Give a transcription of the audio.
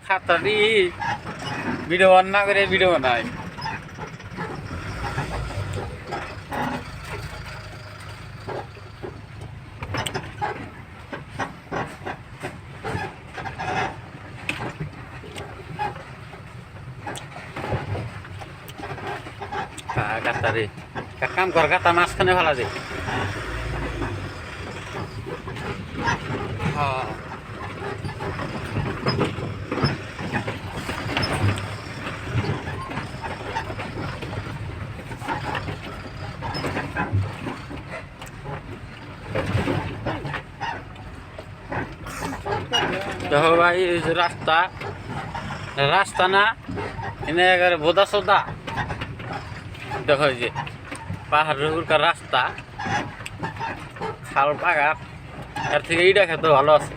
খাতারি video on না করে video বানাই। কাতারি কাম কর, কাতা মাঝখানে ফেলা দে। দেখো ভাই, এই যে রাস্তা, রাস্তা না এনে একেবারে বোদা সোদা। দেখো এই যে পাহাড়ের উপরকার রাস্তা, খাল পাকার, এর থেকে এইটা খেতে ভালো আছে।